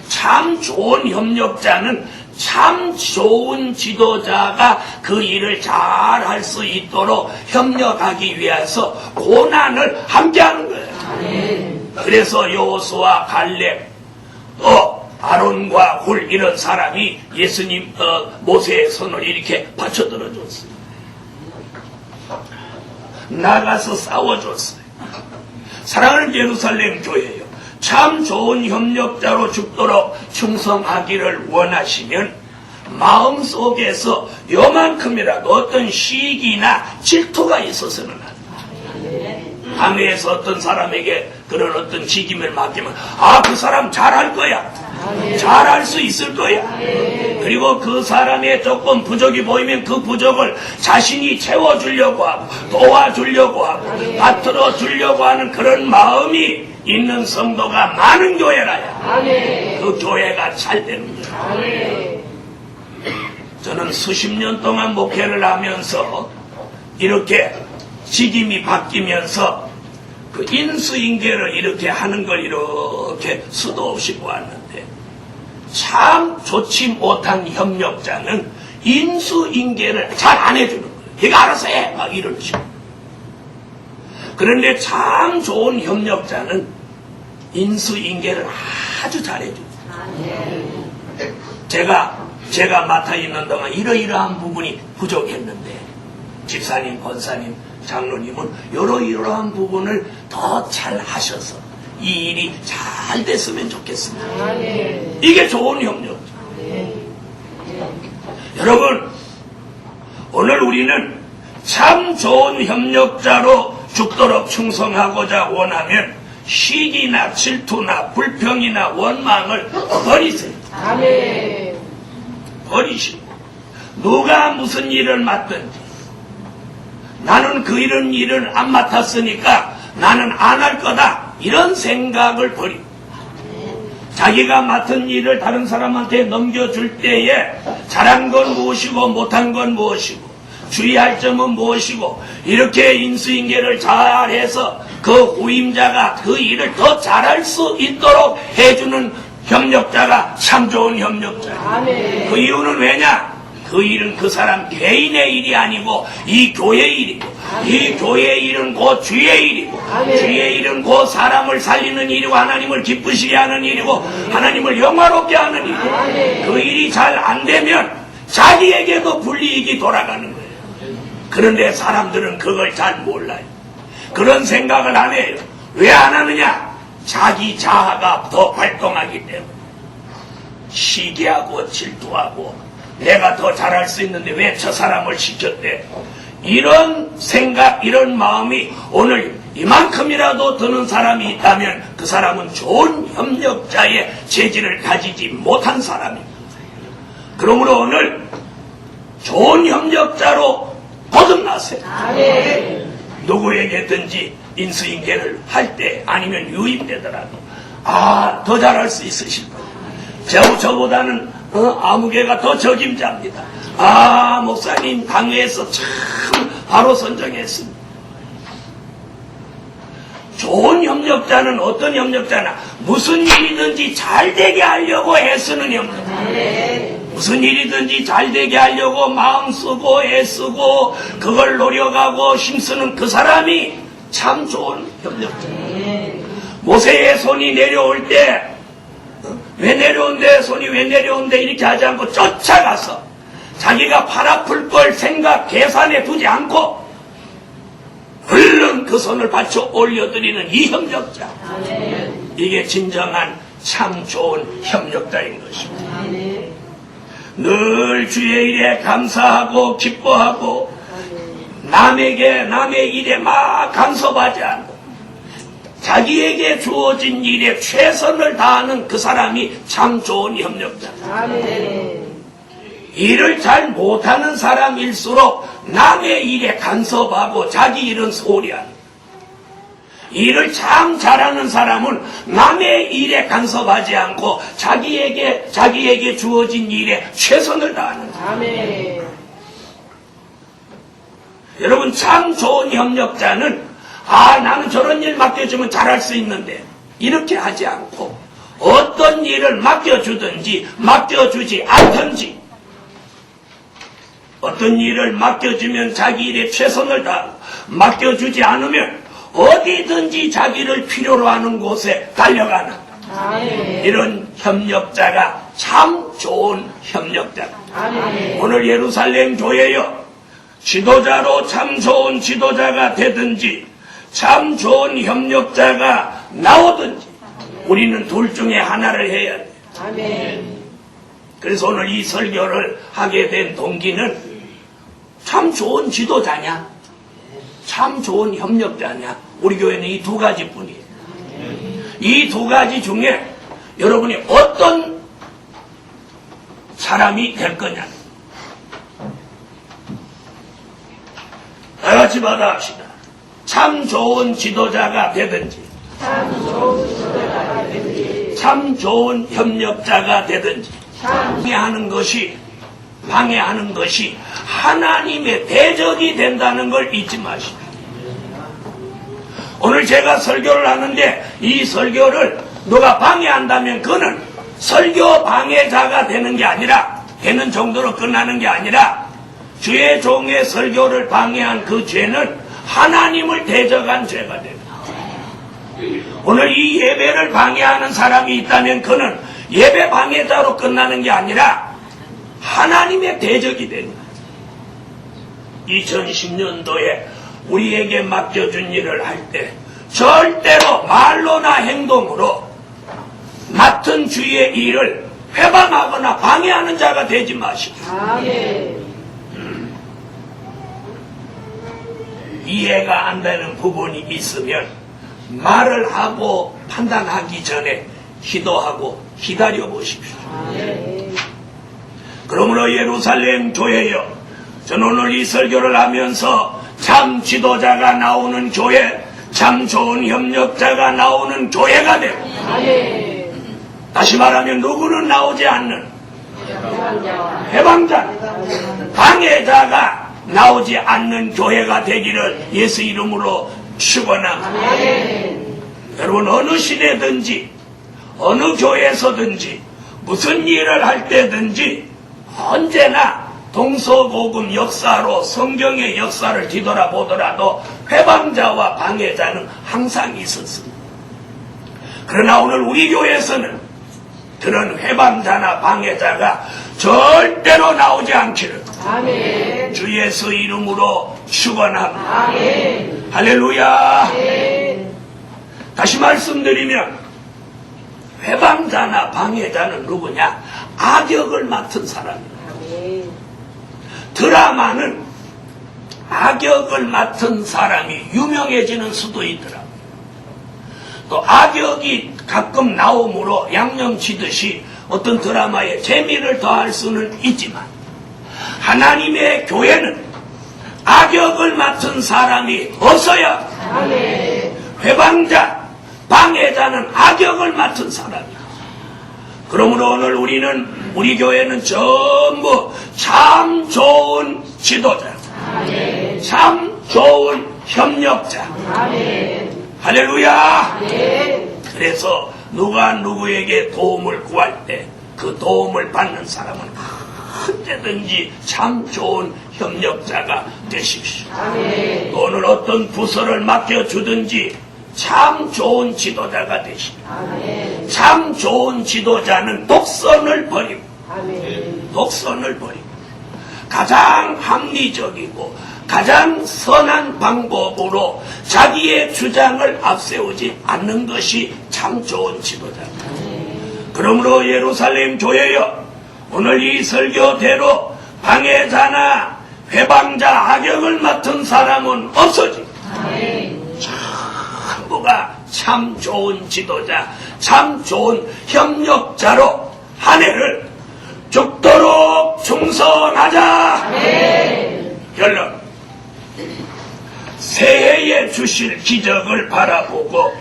참 좋은 협력자는 참 좋은 지도자가 그 일을 잘 할 수 있도록 협력하기 위해서 고난을 함께 하는 거예요. 그래서 여호수아, 갈렙, 아론과 굴 이런 사람이 예수님 모세의 손을 이렇게 받쳐 들어줬어요. 나가서 싸워줬어요. 사랑하는 예루살렘 교회요, 참 좋은 협력자로 죽도록 충성하기를 원하시면 마음속에서 요만큼이라도 어떤 시기나 질투가 있어서는 안 돼요. 당회에서 어떤 사람에게 그런 어떤 직임을 맡기면 그 사람 잘할 거야, 잘할 수 있을 거야. 그리고 그 사람의 조금 부족이 보이면 그 부족을 자신이 채워주려고 하고 도와주려고 하고 받들어 주려고 하는 그런 마음이 있는 성도가 많은 교회라야 그 교회가 잘 되는 거예요. 저는 수십 년 동안 목회를 하면서 이렇게 직임이 바뀌면서 그 인수인계를 이렇게 하는 걸 이렇게 수도 없이 보았는데, 참 좋지 못한 협력자는 인수인계를 잘 안 해주는 거예요. 얘가 알아서 해! 막 이런 식으로. 그런데 참 좋은 협력자는 인수인계를 아주 잘해줘요. 제가 맡아 있는 동안 이러이러한 부분이 부족했는데, 집사님, 권사님, 장로님은 이러이러한 부분을 더 잘 하셔서 이 일이 잘 됐으면 좋겠습니다. 이게 좋은 협력자. 여러분, 오늘 우리는 참 좋은 협력자로 죽도록 충성하고자 원하면 시기나 질투나 불평이나 원망을 버리세요. 버리시고, 누가 무슨 일을 맡든지 나는 그 이런 일을 안 맡았으니까 나는 안 할 거다, 이런 생각을 버리고, 자기가 맡은 일을 다른 사람한테 넘겨줄 때에 잘한 건 무엇이고 못한 건 무엇이고 주의할 점은 무엇이고, 이렇게 인수인계를 잘해서 그 후임자가 그 일을 더 잘할 수 있도록 해주는 협력자가 참 좋은 협력자예요. 그 이유는 왜냐? 그 일은 그 사람 개인의 일이 아니고 이 교회의 일이고, 이 교회의 일은 곧 주의 일이고, 주의 일은 곧 사람을 살리는 일이고 하나님을 기쁘시게 하는 일이고 하나님을 영화롭게 하는 일이고, 그 일이 잘 안 되면 자기에게도 불이익이 돌아가는 거예요. 그런데 사람들은 그걸 잘 몰라요. 그런 생각을 안 해요. 왜 안 하느냐? 자기 자아가 더 활동하기 때문에. 시기하고 질투하고 내가 더 잘할 수 있는데 왜 저 사람을 시켰대, 이런 생각, 이런 마음이 오늘 이만큼이라도 드는 사람이 있다면 그 사람은 좋은 협력자의 재질을 가지지 못한 사람입니다. 그러므로 오늘 좋은 협력자로 거듭나세요. 누구에게든지 인수인계를 할 때 아니면 유입되더라도 더 잘할 수 있으실 거예요. 저보다는 아무개가 더 적임자입니다. 목사님 당회에서 참 바로 선정했습니다. 좋은 협력자는 어떤 협력자나 무슨 일이든지 잘 되게 하려고 애쓰는 협력자. 무슨 일이든지 잘 되게 하려고 마음 쓰고 애쓰고 그걸 노력하고 힘쓰는 그 사람이 참 좋은 협력자. 모세의 손이 내려올 때 왜 내려온대, 손이 왜 내려온대 이렇게 하지 않고 쫓아가서 자기가 팔 아플 걸 생각 계산해 두지 않고 얼른 그 손을 받쳐 올려드리는 이 협력자. 이게 진정한 참 좋은 협력자인 것입니다. 늘 주의 일에 감사하고 기뻐하고 남의 일에 막 간섭하지 않고 자기에게 주어진 일에 최선을 다하는 그 사람이 참 좋은 협력자다. 일을 잘 못하는 사람일수록 남의 일에 간섭하고 자기 일은 소홀히하는, 일을 참 잘하는 사람은 남의 일에 간섭하지 않고 자기에게 주어진 일에 최선을 다하는 사람. 여러분, 참 좋은 협력자는 나는 저런 일 맡겨주면 잘할 수 있는데 이렇게 하지 않고 어떤 일을 맡겨주든지 맡겨주지 않든지, 어떤 일을 맡겨주면 자기 일에 최선을 다하고 맡겨주지 않으면 어디든지 자기를 필요로 하는 곳에 달려가는 이런 협력자가 참 좋은 협력자다. 오늘 예루살렘 교회여, 지도자로 참 좋은 지도자가 되든지 참 좋은 협력자가 나오든지 우리는 둘 중에 하나를 해야 돼. 그래서 오늘 이 설교를 하게 된 동기는 참 좋은 지도자냐, 참 좋은 협력자냐, 우리 교회는 이 두 가지뿐이에요. 이 두 가지 중에 여러분이 어떤 사람이 될 거냐. 다 같이 받아합시다. 참 좋은 지도자가 되든지, 참 좋은 협력자가 되든지, 방해하는 것이 하나님의 대적이 된다는 걸 잊지 마시고, 오늘 제가 설교를 하는데 이 설교를 누가 방해한다면 그는 설교 방해자가 되는 게 아니라, 되는 정도로 끝나는 게 아니라, 주의 종의 설교를 방해한 그 죄는 하나님을 대적한 죄가 됩니다. 오늘 이 예배를 방해하는 사람이 있다면 그는 예배 방해자로 끝나는 게 아니라 하나님의 대적이 됩니다. 2010년도에 우리에게 맡겨준 일을 할 때 절대로 말로나 행동으로 맡은 주의 일을 회방하거나 방해하는 자가 되지 마십시오. 이해가 안 되는 부분이 있으면 말을 하고 판단하기 전에 기도하고 기다려 보십시오. 그러므로 예루살렘 교회여, 저는 오늘 이 설교를 하면서 참 지도자가 나오는 교회, 참 좋은 협력자가 나오는 교회가 되고, 다시 말하면 누구는 나오지 않는 해방자, 방해자가 나오지 않는 교회가 되기를 예수 이름으로 축원합니다. 여러분, 어느 시대든지 어느 교회에서든지 무슨 일을 할 때든지 언제나 동서고금 역사로 성경의 역사를 뒤돌아보더라도 회방자와 방해자는 항상 있었습니다. 그러나 오늘 우리 교회에서는 그런 회방자나 방해자가 절대로 나오지 않기를 주 예수 이름으로 축원합니다. 할렐루야. 다시 말씀드리면 회방자나 방해자는 누구냐? 악역을 맡은 사람입니다. 드라마는 악역을 맡은 사람이 유명해지는 수도 있더라고요. 또 악역이 가끔 나옴으로 양념치듯이 어떤 드라마에 재미를 더할 수는 있지만, 하나님의 교회는 악역을 맡은 사람이 없어야 회방자, 방해자는 악역을 맡은 사람이야. 그러므로 오늘 우리 교회는 전부 참 좋은 지도자, 참 좋은 협력자. 할렐루야. 그래서 누가 누구에게 도움을 구할 때 그 도움을 받는 사람은 언제든지 참 좋은 협력자가 되십시오. 또 오늘 어떤 부서를 맡겨주든지 참 좋은 지도자가 되십시오. 참 좋은 지도자는 독선을 버리고, 가장 합리적이고 가장 선한 방법으로 자기의 주장을 앞세우지 않는 것이 참 좋은 지도자입니다. 그러므로 예루살렘 교회여, 오늘 이 설교대로 방해자나 회방자, 악역을 맡은 사람은 없어지고 전부가 참 좋은 지도자, 참 좋은 협력자로 한 해를 죽도록 충성하자. 결론, 새해에 주실 기적을 바라보고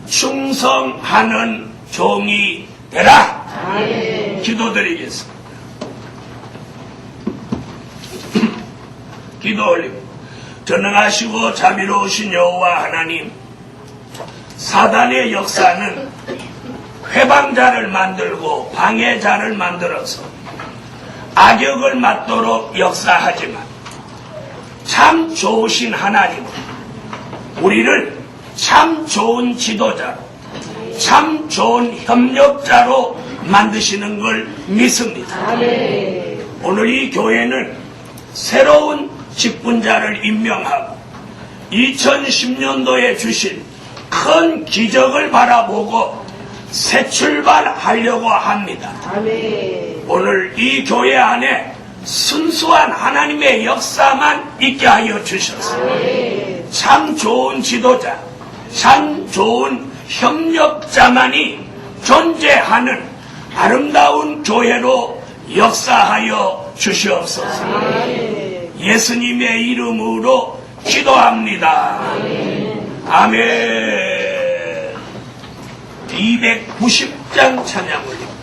충성하는 종이 되라. 기도드리겠습니다. 기도 올리고, 전능하시고 자비로우신 여호와 하나님, 사단의 역사는 회방자를 만들고 방해자를 만들어서 악역을 맡도록 역사하지만 참 좋으신 하나님은 우리를 참 좋은 지도자로 참 좋은 협력자로 만드시는 걸 믿습니다. 오늘 이 교회는 새로운 직분자를 임명하고 2010년도에 주신 큰 기적을 바라보고 새 출발하려고 합니다. 오늘 이 교회 안에 순수한 하나님의 역사만 있게 하여 주셨습니다. 참 좋은 지도자, 참 좋은 협력자만이 존재하는 아름다운 교회로 역사하여 주시옵소서. 예수님의 이름으로 기도합니다. 아멘. 290장 찬양 올립니다.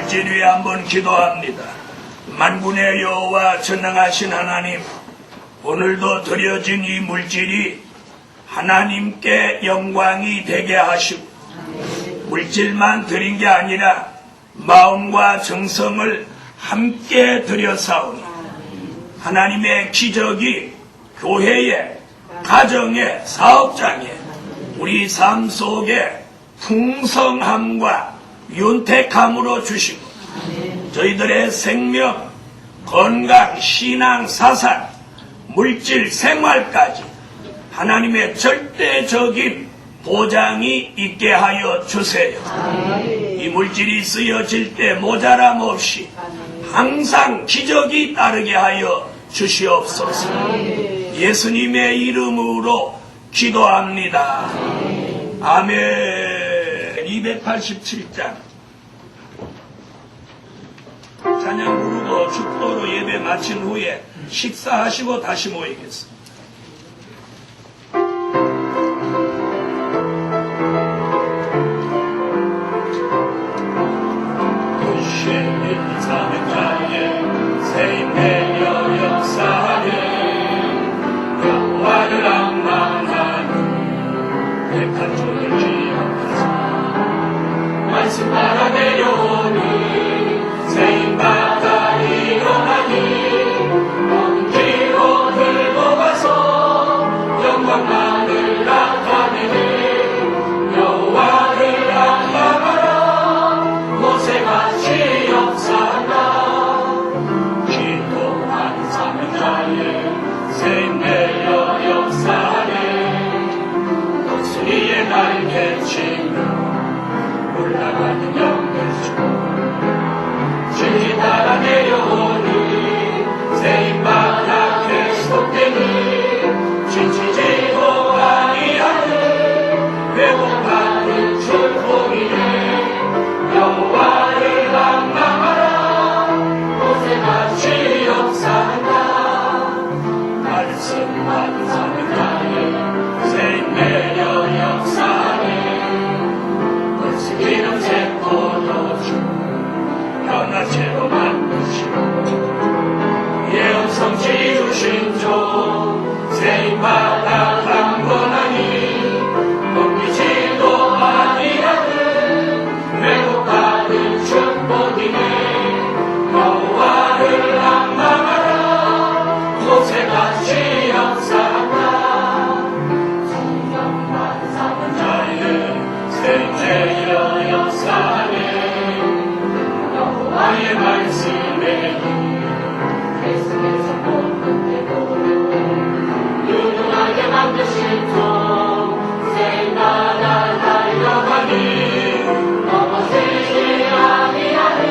물질 위에 한번 기도합니다. 만군의 여호와 전능하신 하나님, 오늘도 드려진 이 물질이 하나님께 영광이 되게 하시고 물질만 드린 게 아니라 마음과 정성을 함께 드려사오니 하나님의 기적이 교회에, 가정에, 사업장에, 우리 삶 속에 풍성함과 윤택함으로 주시고 저희들의 생명, 건강, 신앙, 사상, 물질, 생활까지 하나님의 절대적인 보장이 있게 하여 주세요. 이 물질이 쓰여질 때 모자람 없이 항상 기적이 따르게 하여 주시옵소서. 예수님의 이름으로 기도합니다. 아멘. 287장 찬양 부르고 축도로 예배 마친 후에 식사하시고 다시 모이겠습니다. 말씀 따라 내려오니 세임받아 일어나니 먼 길로 들고 가서 영광만을 나타내네. 여호와를 악망하라 모세같이 역사한다. 기도한 사명자의 세임되어 역사하네. 독수리의 날개치며 올라가는 영들주 진리 따라 내려오니 세임받아 계속되니 지치지도 아니하는 회복하는 축복이네. 여호와를 악망하라 모세같이 역사한다. 말씀만 사명자의 세임되어 역사하네. 이름 세포도주 변화체로 만드시고 예언성취 주신 종 세임받아 강건하니 넘기지도 아니하는 회복받은 축복이네. 여호와를 악망하라 모세같이 역사한다. 성경만 사명자의 세임되어 여호와의 말씀에 계속해서 뻗는데도 유능하게 만드신 종 세임받아 달려가니 넘어지지 아니하는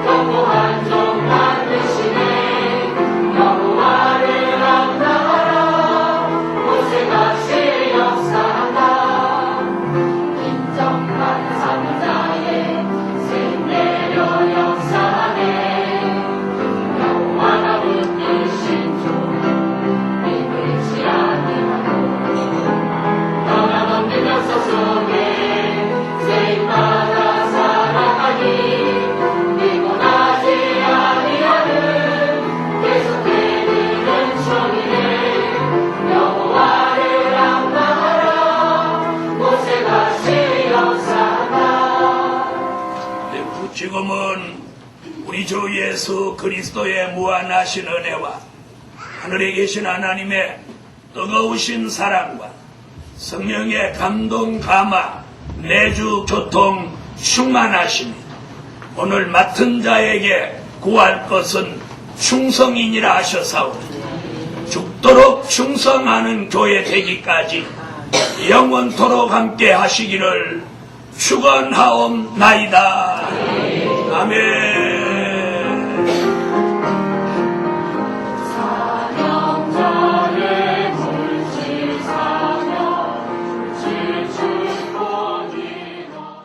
견고한 종 만드시네. 여호와를 악망하라 모세같이 역사한다. 인정받은 사명자의 세임되어 역사하네. 여호와가 붙드신 종 믿을지 아니하고 변함없는 역사 속에 세임받아 살아가니 피곤하지 아니하는 계속되는 종이네. 여호와를 악망하라 모세같이 역사한다. 지금은 우리 주 예수 그리스도의 무한하신 은혜와 하늘에 계신 하나님의 뜨거우신 사랑과 성령의 감동 감화 내주 교통 충만하심이 오늘 맡은 자에게 구할 것은 충성이니라 하셔사오니 죽도록 충성하는 교회 되기까지 영원토록 함께 하시기를 축원하옵나이다. 아멘.